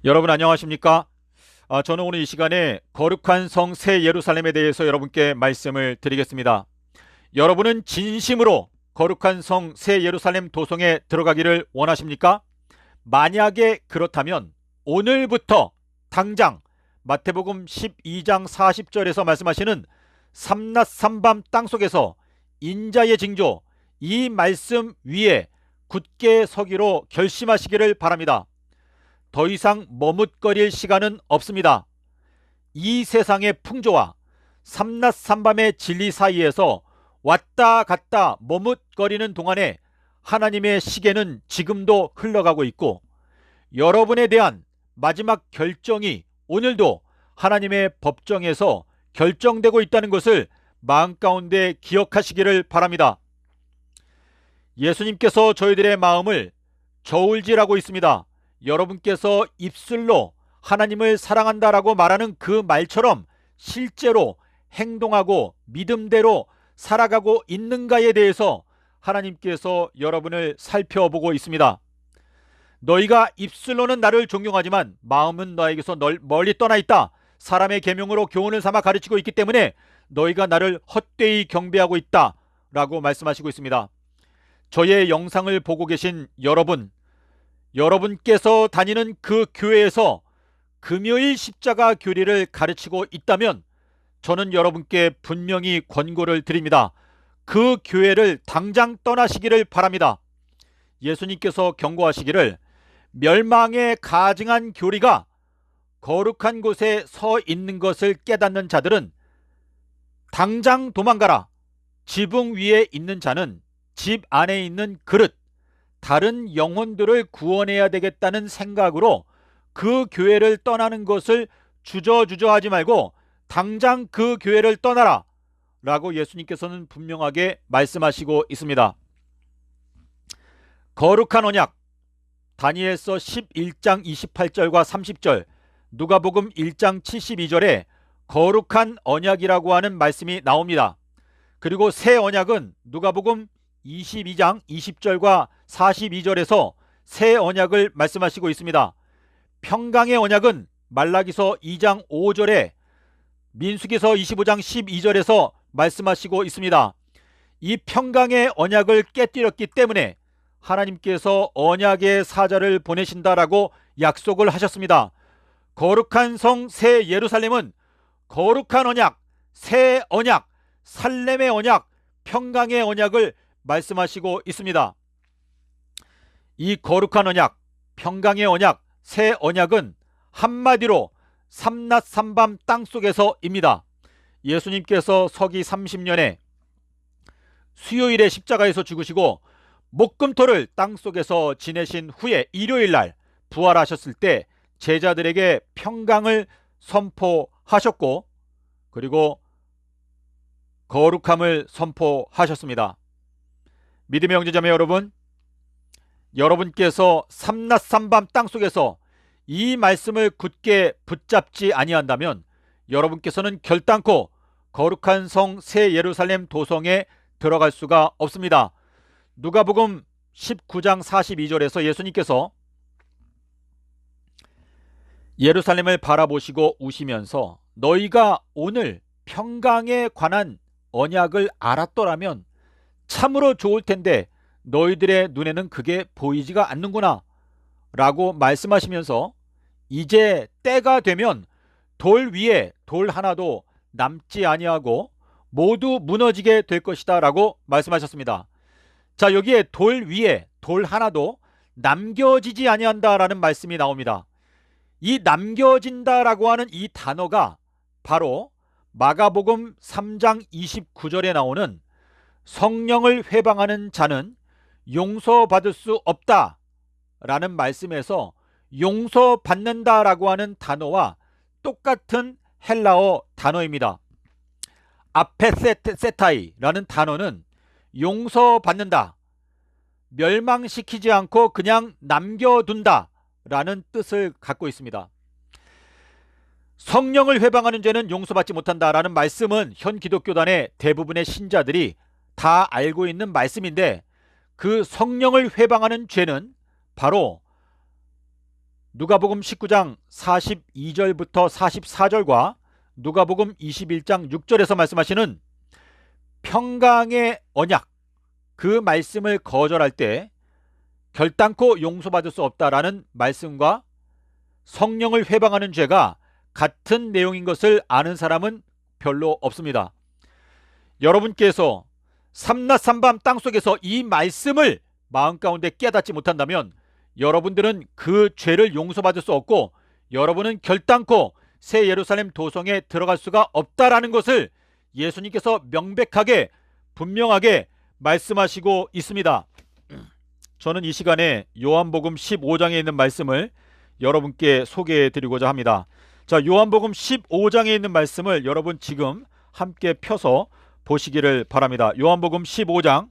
여러분 안녕하십니까? 저는 오늘 이 시간에 거룩한 성 새 예루살렘에 대해서 여러분께 말씀을 드리겠습니다. 여러분은 진심으로 거룩한 성 새 예루살렘 도성에 들어가기를 원하십니까? 만약에 그렇다면 오늘부터 당장 마태복음 12장 40절에서 말씀하시는 삼낮 삼밤 땅속에서 인자의 징조, 이 말씀 위에 굳게 서기로 결심하시기를 바랍니다. 더 이상 머뭇거릴 시간은 없습니다. 이 세상의 풍조와 삼낮 삼밤의 진리 사이에서 왔다 갔다 머뭇거리는 동안에 하나님의 시계는 지금도 흘러가고 있고, 여러분에 대한 마지막 결정이 오늘도 하나님의 법정에서 결정되고 있다는 것을 마음 가운데 기억하시기를 바랍니다. 예수님께서 저희들의 마음을 저울질하고 있습니다. 여러분께서 입술로 하나님을 사랑한다라고 말하는 그 말처럼 실제로 행동하고 믿음대로 살아가고 있는가에 대해서 하나님께서 여러분을 살펴보고 있습니다. 너희가 입술로는 나를 존경하지만 마음은 너에게서 멀리 떠나 있다. 사람의 계명으로 교훈을 삼아 가르치고 있기 때문에 너희가 나를 헛되이 경배하고 있다 라고 말씀하시고 있습니다. 저의 영상을 보고 계신 여러분께서 다니는 그 교회에서 금요일 십자가 교리를 가르치고 있다면 저는 여러분께 분명히 권고를 드립니다. 그 교회를 당장 떠나시기를 바랍니다. 예수님께서 경고하시기를 멸망에 가증한 교리가 거룩한 곳에 서 있는 것을 깨닫는 자들은 당장 도망가라. 지붕 위에 있는 자는 집 안에 있는 그릇, 다른 영혼들을 구원해야 되겠다는 생각으로 그 교회를 떠나는 것을 주저주저하지 말고 당장 그 교회를 떠나라 라고 예수님께서는 분명하게 말씀하시고 있습니다. 거룩한 언약, 다니엘서 11장 28절과 30절, 누가복음 1장 72절에 거룩한 언약이라고 하는 말씀이 나옵니다. 그리고 새 언약은 누가복음 22장 20절과 42절에서 새 언약을 말씀하시고 있습니다. 평강의 언약은 말라기서 2장 5절에, 민수기서 25장 12절에서 말씀하시고 있습니다. 이 평강의 언약을 깨뜨렸기 때문에 하나님께서 언약의 사자를 보내신다라고 약속을 하셨습니다. 거룩한 성 새 예루살렘은 거룩한 언약, 새 언약, 살렘의 언약, 평강의 언약을 말씀하시고 있습니다. 이 거룩한 언약, 평강의 언약, 새 언약은 한마디로 삼낮 삼밤 땅속에서입니다. 예수님께서 서기 30년에 수요일에 십자가에서 죽으시고 목금토를 땅속에서 지내신 후에 일요일날 부활하셨을 때 제자들에게 평강을 선포하셨고, 그리고 거룩함을 선포하셨습니다. 믿음의 형제자매 여러분, 여러분께서 삼낮 삼밤 땅속에서 이 말씀을 굳게 붙잡지 아니한다면 여러분께서는 결단코 거룩한 성 새 예루살렘 도성에 들어갈 수가 없습니다. 누가복음 19장 42절에서 예수님께서 예루살렘을 바라보시고 우시면서 너희가 오늘 평강에 관한 언약을 알았더라면 참으로 좋을 텐데 너희들의 눈에는 그게 보이지가 않는구나 라고 말씀하시면서 이제 때가 되면 돌 위에 돌 하나도 남지 아니하고 모두 무너지게 될 것이다 라고 말씀하셨습니다. 자, 여기에 돌 위에 돌 하나도 남겨지지 아니한다라는 말씀이 나옵니다. 이 남겨진다라고 하는 이 단어가 바로 마가복음 3장 29절에 나오는 성령을 회방하는 자는 용서받을 수 없다 라는 말씀에서 용서받는다라고 하는 단어와 똑같은 헬라어 단어입니다. 아페세타이라는 단어는 용서받는다, 멸망시키지 않고 그냥 남겨둔다 라는 뜻을 갖고 있습니다. 성령을 회방하는 죄는 용서받지 못한다라는 말씀은 현 기독교단의 대부분의 신자들이 다 알고 있는 말씀인데, 그 성령을 회방하는 죄는 바로 누가복음 19장 42절부터 44절과 누가복음 21장 6절에서 말씀하시는 평강의 언약, 그 말씀을 거절할 때 결단코 용서받을 수 없다라는 말씀과 성령을 회방하는 죄가 같은 내용인 것을 아는 사람은 별로 없습니다. 여러분께서 삼낮 삼밤 땅속에서 이 말씀을 마음 가운데 깨닫지 못한다면 여러분들은 그 죄를 용서받을 수 없고 여러분은 결단코 새 예루살렘 도성에 들어갈 수가 없다라는 것을 예수님께서 명백하게 분명하게 말씀하시고 있습니다. 저는 이 시간에 요한복음 15장에 있는 말씀을 여러분께 소개해 드리고자 합니다. 자, 요한복음 15장에 있는 말씀을 여러분 지금 함께 펴서 보시기를 바랍니다. 요한복음 15장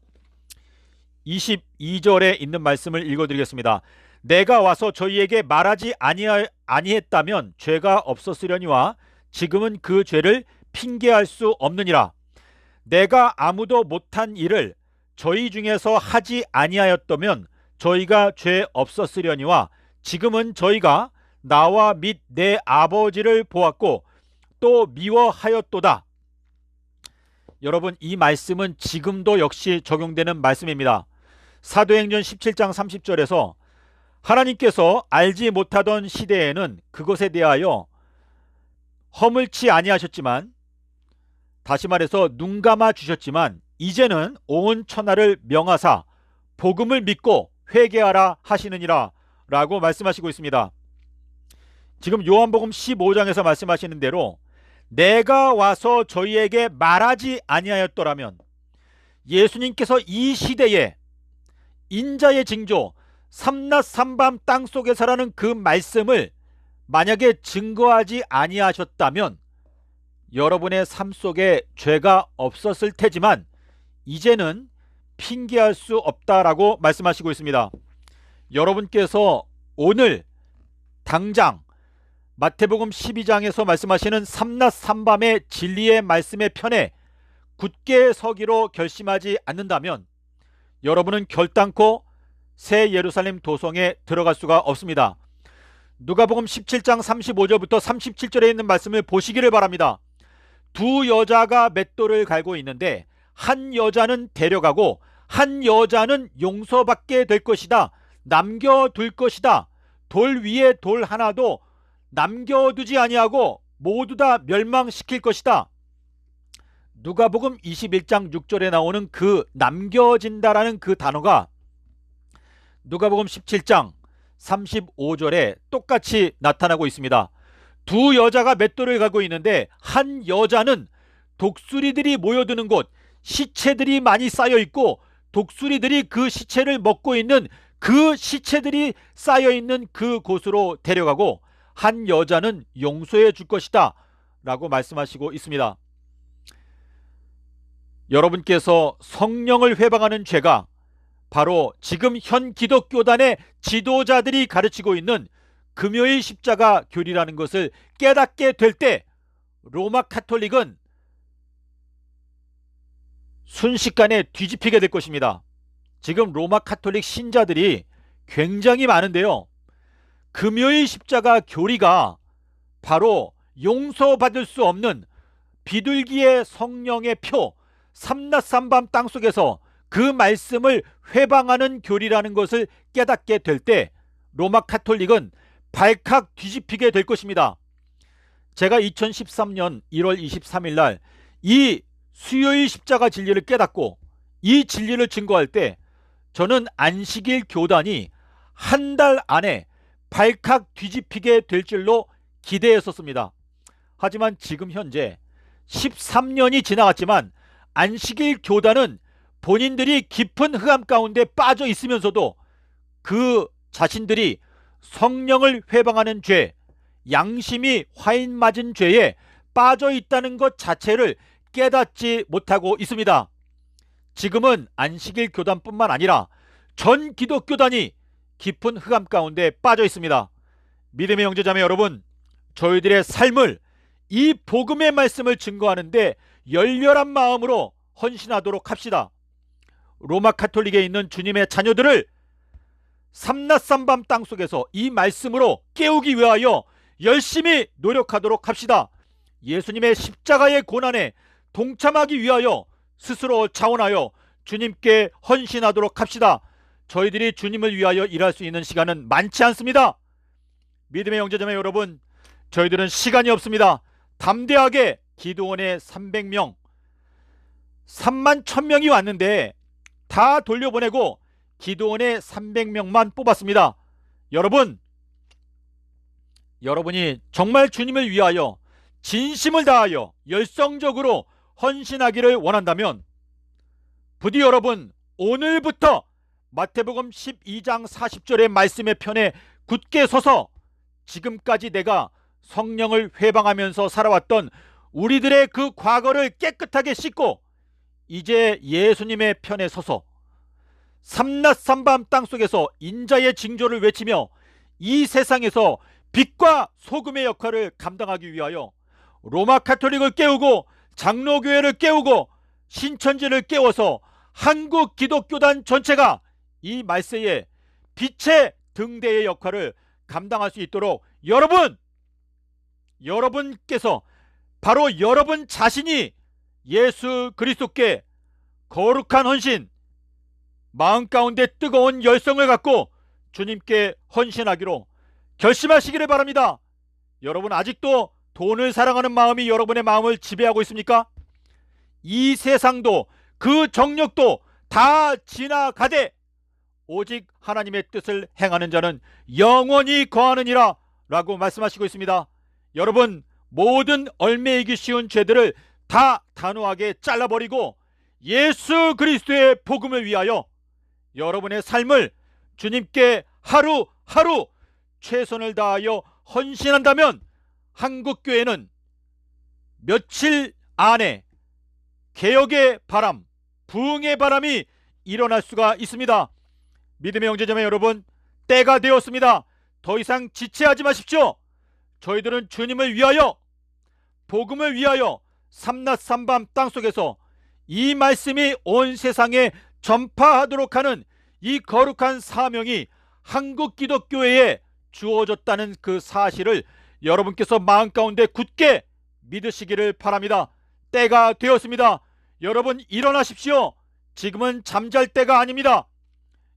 22절에 있는 말씀을 읽어드리겠습니다. 내가 와서 저희에게 말하지 아니했다면 죄가 없었으려니와 지금은 그 죄를 핑계할 수 없느니라. 내가 아무도 못한 일을 저희 중에서 하지 아니하였다면 저희가 죄 없었으려니와 지금은 저희가 나와 및 내 아버지를 보았고 또 미워하였도다. 여러분, 이 말씀은 지금도 역시 적용되는 말씀입니다. 사도행전 17장 30절에서 하나님께서 알지 못하던 시대에는 그것에 대하여 허물치 아니하셨지만, 다시 말해서 눈 감아 주셨지만 이제는 온 천하를 명하사 복음을 믿고 회개하라 하시느니라 라고 말씀하시고 있습니다. 지금 요한복음 15장에서 말씀하시는 대로 내가 와서 저희에게 말하지 아니하였더라면, 예수님께서 이 시대에 인자의 징조 삼낮 삼밤 땅속에서라는 그 말씀을 만약에 증거하지 아니하셨다면 여러분의 삶 속에 죄가 없었을 테지만 이제는 핑계할 수 없다라고 말씀하시고 있습니다. 여러분께서 오늘 당장 마태복음 12장에서 말씀하시는 삼낮 삼밤의 진리의 말씀의 편에 굳게 서기로 결심하지 않는다면 여러분은 결단코 새 예루살렘 도성에 들어갈 수가 없습니다. 누가복음 17장 35절부터 37절에 있는 말씀을 보시기를 바랍니다. 두 여자가 맷돌을 갈고 있는데 한 여자는 데려가고 한 여자는 용서받게 될 것이다. 남겨둘 것이다. 돌 위에 돌 하나도 남겨두지 아니하고 모두 다 멸망시킬 것이다. 누가복음 21장 6절에 나오는 그 남겨진다라는 그 단어가 누가복음 17장 35절에 똑같이 나타나고 있습니다. 두 여자가 맷돌을 가고 있는데 한 여자는 독수리들이 모여드는 곳, 시체들이 많이 쌓여 있고 독수리들이 그 시체를 먹고 있는 그 시체들이 쌓여 있는 그 곳으로 데려가고 한 여자는 용서해 줄 것이다 라고 말씀하시고 있습니다. 여러분께서 성령을 회방하는 죄가 바로 지금 현 기독교단의 지도자들이 가르치고 있는 금요일 십자가 교리라는 것을 깨닫게 될 때 로마 카톨릭은 순식간에 뒤집히게 될 것입니다. 지금 로마 카톨릭 신자들이 굉장히 많은데요. 금요일 십자가 교리가 바로 용서받을 수 없는 비둘기의 성령의 표 삼낮 삼밤 땅속에서 그 말씀을 회방하는 교리라는 것을 깨닫게 될 때 로마 카톨릭은 발칵 뒤집히게 될 것입니다. 제가 2013년 1월 23일 날 이 수요일 십자가 진리를 깨닫고 이 진리를 증거할 때 저는 안식일 교단이 한 달 안에 발칵 뒤집히게 될 줄로 기대했었습니다. 하지만 지금 현재 13년이 지나갔지만 안식일 교단은 본인들이 깊은 흑암 가운데 빠져 있으면서도 그 자신들이 성령을 회방하는 죄, 양심이 화인 맞은 죄에 빠져 있다는 것 자체를 깨닫지 못하고 있습니다. 지금은 안식일 교단뿐만 아니라 전 기독교단이 깊은 흑암 가운데 빠져 있습니다. 믿음의 형제자매 여러분, 저희들의 삶을 이 복음의 말씀을 증거하는데 열렬한 마음으로 헌신하도록 합시다. 로마 카톨릭에 있는 주님의 자녀들을 삼낮삼밤 땅속에서 이 말씀으로 깨우기 위하여 열심히 노력하도록 합시다. 예수님의 십자가의 고난에 동참하기 위하여 스스로 자원하여 주님께 헌신하도록 합시다. 저희들이 주님을 위하여 일할 수 있는 시간은 많지 않습니다. 믿음의 형제자매 여러분, 저희들은 시간이 없습니다. 담대하게 기도원에 300명, 3만 1000명이 왔는데 다 돌려보내고 기도원에 300명만 뽑았습니다. 여러분이 정말 주님을 위하여 진심을 다하여 열성적으로 헌신하기를 원한다면 부디 여러분 오늘부터 마태복음 12장 40절의 말씀의 편에 굳게 서서 지금까지 내가 성령을 회방하면서 살아왔던 우리들의 그 과거를 깨끗하게 씻고 이제 예수님의 편에 서서 삼낮삼밤 땅속에서 인자의 징조를 외치며 이 세상에서 빛과 소금의 역할을 감당하기 위하여 로마 가톨릭을 깨우고 장로교회를 깨우고 신천지를 깨워서 한국 기독교단 전체가 이 말세에 빛의 등대의 역할을 감당할 수 있도록 여러분께서 바로 여러분 자신이 예수 그리스도께 거룩한 헌신, 마음 가운데 뜨거운 열성을 갖고 주님께 헌신하기로 결심하시기를 바랍니다. 여러분 아직도 돈을 사랑하는 마음이 여러분의 마음을 지배하고 있습니까? 이 세상도 그 정력도 다 지나가되 오직 하나님의 뜻을 행하는 자는 영원히 거하느니라 라고 말씀하시고 있습니다. 여러분 모든 얽매이기 쉬운 죄들을 다 단호하게 잘라버리고 예수 그리스도의 복음을 위하여 여러분의 삶을 주님께 하루하루 최선을 다하여 헌신한다면 한국교회는 며칠 안에 개혁의 바람, 부흥의 바람이 일어날 수가 있습니다. 믿음의 형제자매 여러분, 때가 되었습니다. 더 이상 지체하지 마십시오. 저희들은 주님을 위하여, 복음을 위하여 삼낮삼밤 땅속에서 이 말씀이 온 세상에 전파하도록 하는 이 거룩한 사명이 한국 기독교회에 주어졌다는 그 사실을 여러분께서 마음 가운데 굳게 믿으시기를 바랍니다. 때가 되었습니다. 여러분 일어나십시오. 지금은 잠잘 때가 아닙니다.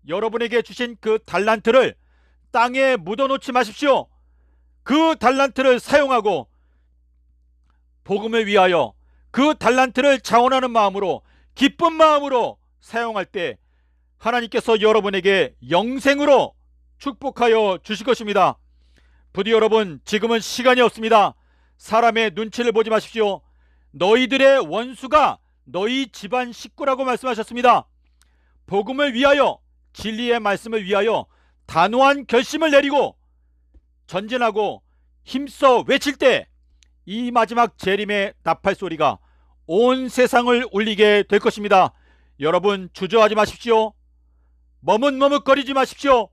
여러분에게 주신 그 달란트를 땅에 묻어놓지 마십시오. 그 달란트를 사용하고 복음을 위하여 그 달란트를 자원하는 마음으로, 기쁜 마음으로 사용할 때 하나님께서 여러분에게 영생으로 축복하여 주실 것입니다. 부디 여러분 지금은 시간이 없습니다. 사람의 눈치를 보지 마십시오. 너희들의 원수가 너희 집안 식구라고 말씀하셨습니다. 복음을 위하여, 진리의 말씀을 위하여 단호한 결심을 내리고 전진하고 힘써 외칠 때 이 마지막 재림의 나팔 소리가 온 세상을 울리게 될 것입니다. 여러분 주저하지 마십시오. 머뭇머뭇거리지 마십시오.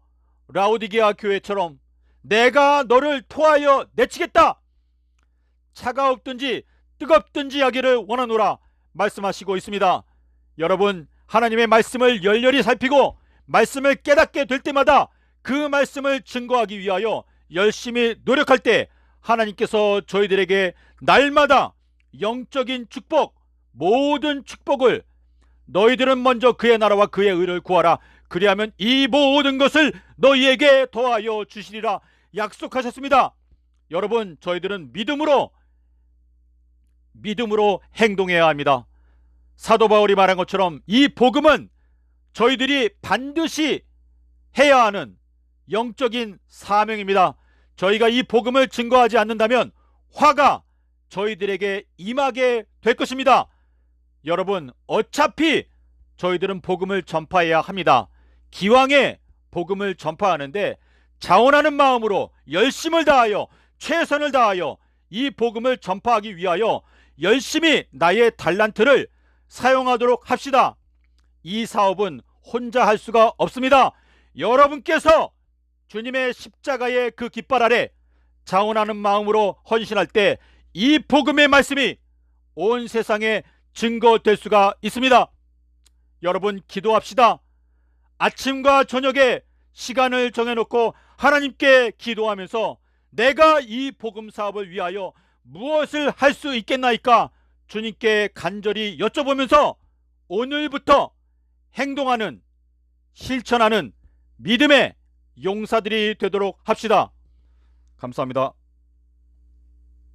라오디게아 교회처럼 내가 너를 토하여 내치겠다, 차가웠든지 뜨겁든지 하기를 원하노라 말씀하시고 있습니다. 여러분 하나님의 말씀을 열렬히 살피고 말씀을 깨닫게 될 때마다 그 말씀을 증거하기 위하여 열심히 노력할 때 하나님께서 저희들에게 날마다 영적인 축복, 모든 축복을, 너희들은 먼저 그의 나라와 그의 의를 구하라, 그리하면 이 모든 것을 너희에게 더하여 주시리라 약속하셨습니다. 여러분 저희들은 믿음으로 행동해야 합니다. 사도 바울이 말한 것처럼 이 복음은 저희들이 반드시 해야 하는 영적인 사명입니다. 저희가 이 복음을 증거하지 않는다면 화가 저희들에게 임하게 될 것입니다. 여러분 어차피 저희들은 복음을 전파해야 합니다. 기왕에 복음을 전파하는데 자원하는 마음으로 열심을 다하여 최선을 다하여 이 복음을 전파하기 위하여 열심히 나의 달란트를 사용하도록 합시다. 이 사업은 혼자 할 수가 없습니다. 여러분께서 주님의 십자가의 그 깃발 아래 자원하는 마음으로 헌신할 때 이 복음의 말씀이 온 세상에 증거될 수가 있습니다. 여러분 기도합시다. 아침과 저녁에 시간을 정해놓고 하나님께 기도하면서 내가 이 복음 사업을 위하여 무엇을 할 수 있겠나이까 주님께 간절히 여쭤보면서 오늘부터 행동하는, 실천하는 믿음의 용사들이 되도록 합시다. 감사합니다.